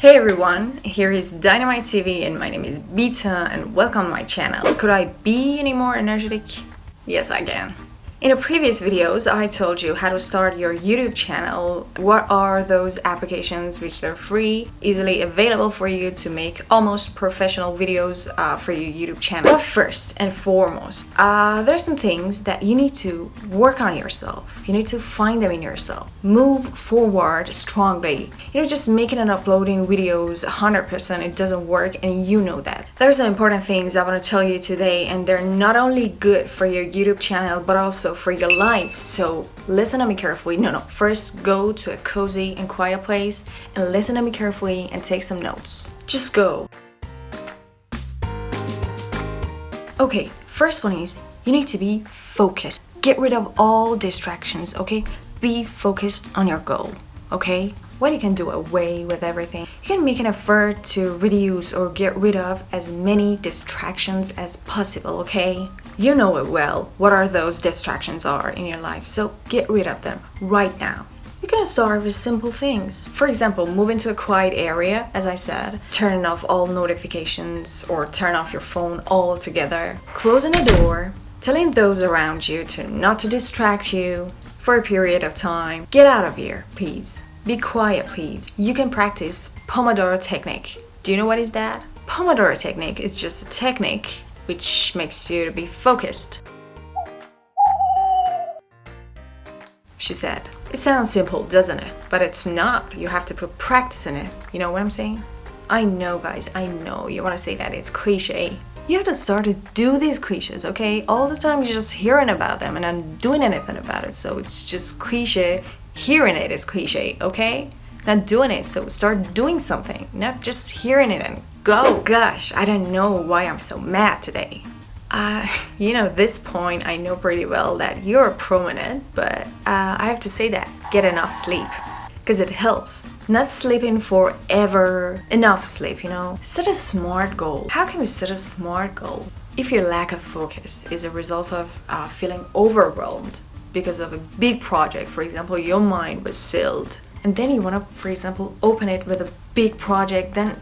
Hey everyone, here is Dynamite TV and my name is Beta and welcome to my channel. Could I be any more energetic? Yes, I can. In the previous videos, I told you how to start your YouTube channel. What are those applications which they're free, easily available for you to make almost professional videos for your YouTube channel. But first and foremost, there's some things that you need to work on yourself. You need to find them in yourself. Move forward strongly. Just making and uploading videos 100%, it doesn't work, and you know that. There's some important things I want to tell you today, and they're not only good for your YouTube channel, but also for your life. So listen to me carefully. First go to a cozy and quiet place and listen to me carefully and take some notes. Just go. Okay, first one is you need to be focused. Get rid of all distractions, okay? Be focused on your goal, okay? What you can do away with everything. You can make an effort to reduce or get rid of as many distractions as possible, okay? You know it well what are those distractions are in your life, so get rid of them right now. You can start with simple things. For example, move into a quiet area, as I said. Turn off all notifications or turn off your phone altogether. Closing the door, telling those around you not to distract you for a period of time. Get out of here, please. Be quiet, please. You can practice Pomodoro technique. Do you know what is that? Pomodoro technique is just a technique which makes you to be focused. She said. It sounds simple, doesn't it? But it's not. You have to put practice in it. You know what I'm saying? I know, guys. I know you want to say that it's cliche. You have to start to do these cliches, okay? All the time you're just hearing about them and not doing anything about it. So it's just cliche. Hearing it is cliche, okay? Not doing it, so start doing something. Not just hearing it and go. Gosh, I don't know why I'm so mad today. This point I know pretty well that you're prominent, but I have to say that get enough sleep. Because it helps. Not sleeping forever. Enough sleep, Set a smart goal. How can we set a smart goal? If your lack of focus is a result of feeling overwhelmed because of a big project, for example, your mind was sealed, and then you want to, for example, open it with a big project, then,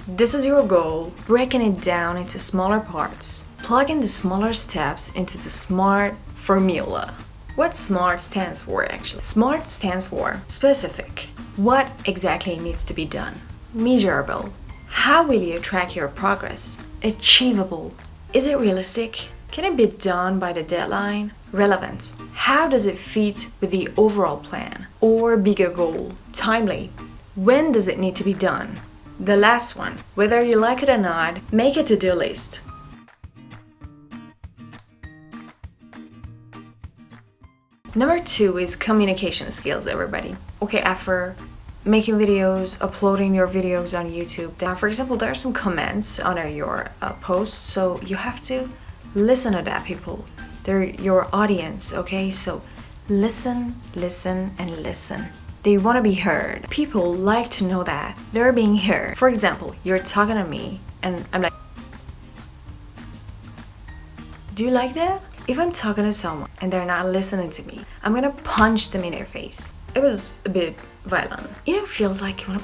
this is your goal. Breaking it down into smaller parts. Plugging the smaller steps into the SMART formula. What SMART stands for, actually? SMART stands for specific. What exactly needs to be done? Measurable. How will you track your progress? Achievable. Is it realistic? Can it be done by the deadline? Relevant. How does it fit with the overall plan or bigger goal? Timely. When does it need to be done? The last one. Whether you like it or not, make a to-do list. Number 2 is communication skills, everybody. Okay, after making videos, uploading your videos on YouTube, for example, there are some comments under your posts, so you have to listen to that, people. They're your audience, okay? So listen, and listen. They want to be heard. People like to know that they're being heard. For example, you're talking to me and I'm like, do you like that? If I'm talking to someone and they're not listening to me, I'm gonna punch them in their face. It was a bit violent. It feels like you wanna...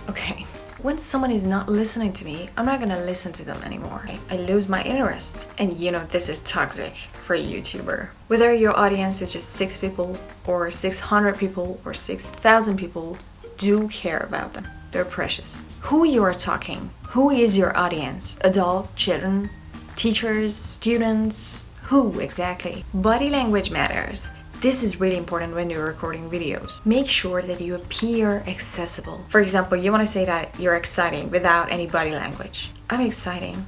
Okay. When someone is not listening to me, I'm not gonna listen to them anymore. I lose my interest. And this is toxic for a YouTuber. Whether your audience is just 6 people or 600 people or 6,000 people, do care about them. They're precious. Who you are talking? Who is your audience? Adult, children, teachers, students? Who exactly? Body language matters. This is really important when you're recording videos. Make sure that you appear accessible. For example, you want to say that you're exciting without any body language. I'm exciting.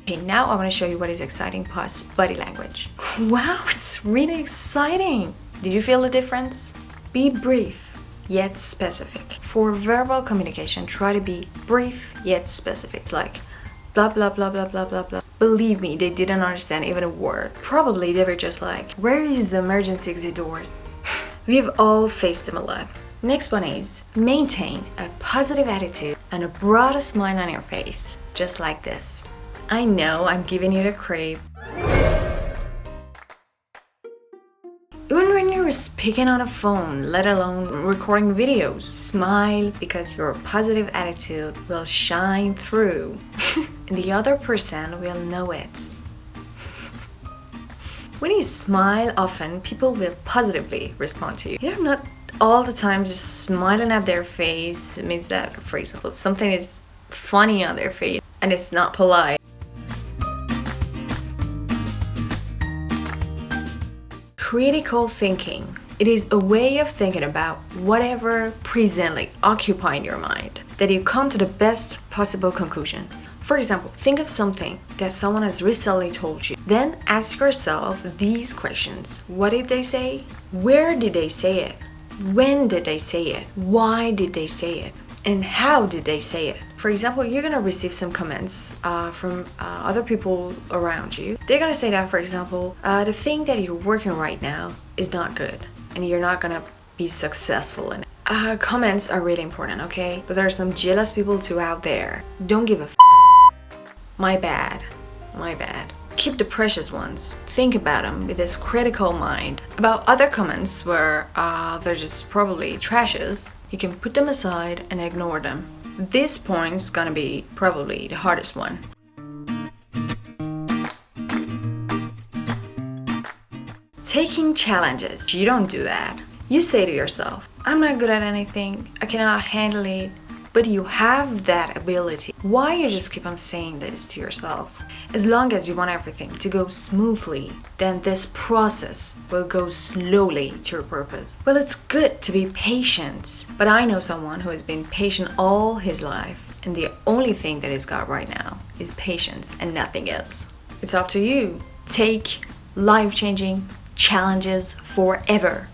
Okay, now I want to show you what is exciting plus body language. Wow, it's really exciting. Did you feel the difference? Be brief, yet specific. For verbal communication, try to be brief, yet specific. It's like, blah, blah, blah, blah, blah, blah, blah. Believe me, they didn't understand even a word. Probably they were just like, where is the emergency exit door? We've all faced them a lot. Next one is maintain a positive attitude and a broad smile on your face. Just like this. I know I'm giving you the creep. Even when you you're speaking on a phone, let alone recording videos. Smile because your positive attitude will shine through and the other person will know it. When you smile often, people will positively respond to you. You're not all the time just smiling at their face. It means that, for example, something is funny on their face and it's not polite. Critical thinking. It is a way of thinking about whatever presently occupying your mind, that you come to the best possible conclusion. For example, think of something that someone has recently told you. Then ask yourself these questions. What did they say? Where did they say it? When did they say it? Why did they say it? And how did they say it? For example, you're gonna receive some comments from other people around you. They're gonna say that, for example, the thing that you're working right now is not good and you're not gonna be successful in it. Comments are really important, okay? But there are some jealous people too out there. Don't give a f. My bad. Keep the precious ones. Think about them with this critical mind. About other comments where they're just probably trashes, you can put them aside and ignore them. This point's gonna be probably the hardest one. Taking challenges. You don't do that. You say to yourself, I'm not good at anything, I cannot handle it. But you have that ability. Why you just keep on saying this to yourself? As long as you want everything to go smoothly, then this process will go slowly to your purpose. Well, it's good to be patient, but I know someone who has been patient all his life, and the only thing that he's got right now is patience and nothing else. It's up to you. Take life-changing challenges forever.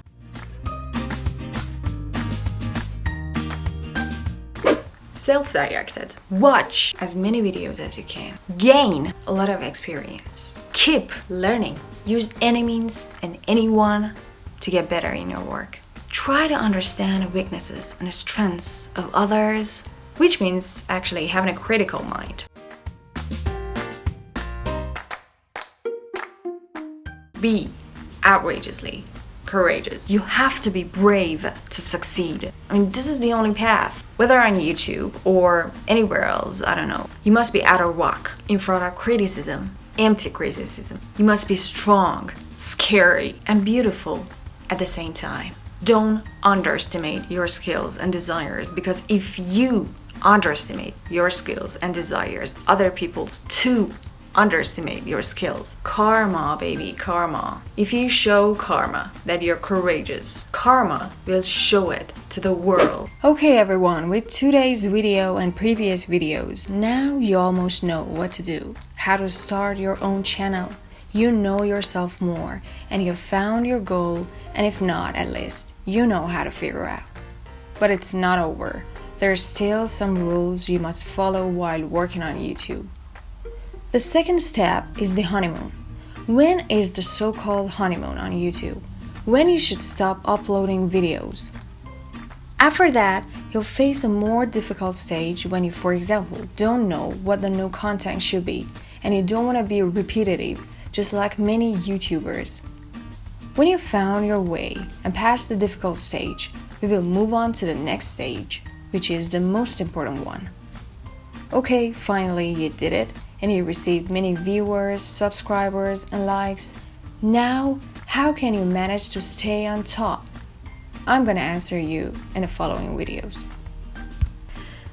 Self-directed. Watch as many videos as you can. Gain a lot of experience. Keep learning. Use any means and anyone to get better in your work. Try to understand the weaknesses and the strengths of others, which means actually having a critical mind. Be outrageously courageous. You have to be brave to succeed. I mean, this is the only path. Whether on YouTube or anywhere else, I don't know. You must be out of whack in front of criticism, empty criticism. You must be strong, scary, and beautiful at the same time. Don't underestimate your skills and desires, because if you underestimate your skills and desires, other people's too underestimate your skills. Karma, baby, karma. If you show karma that you're courageous, karma will show it to the world. Okay everyone, with today's video and previous videos, now you almost know what to do. How to start your own channel. You know yourself more and you've found your goal, and if not, at least you know how to figure out. But it's not over. There's still some rules you must follow while working on YouTube. The second step is the honeymoon. When is the so-called honeymoon on YouTube? When you should stop uploading videos. After that, you'll face a more difficult stage when you, for example, don't know what the new content should be and you don't want to be repetitive, just like many YouTubers. When you've found your way and passed the difficult stage, we will move on to the next stage, which is the most important one. Okay, finally you did it, and you received many viewers, subscribers, and likes. Now, how can you manage to stay on top? I'm gonna answer you in the following videos.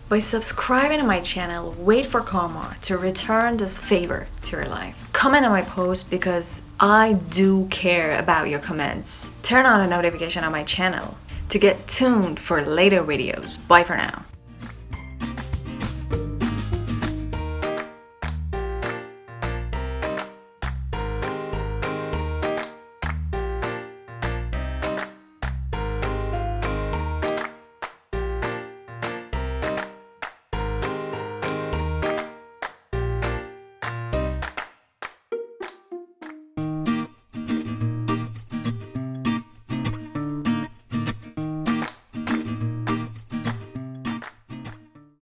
By subscribing to my channel, wait for karma to return this favor to your life. Comment on my post because I do care about your comments. Turn on the notification on my channel to get tuned for later videos. Bye for now.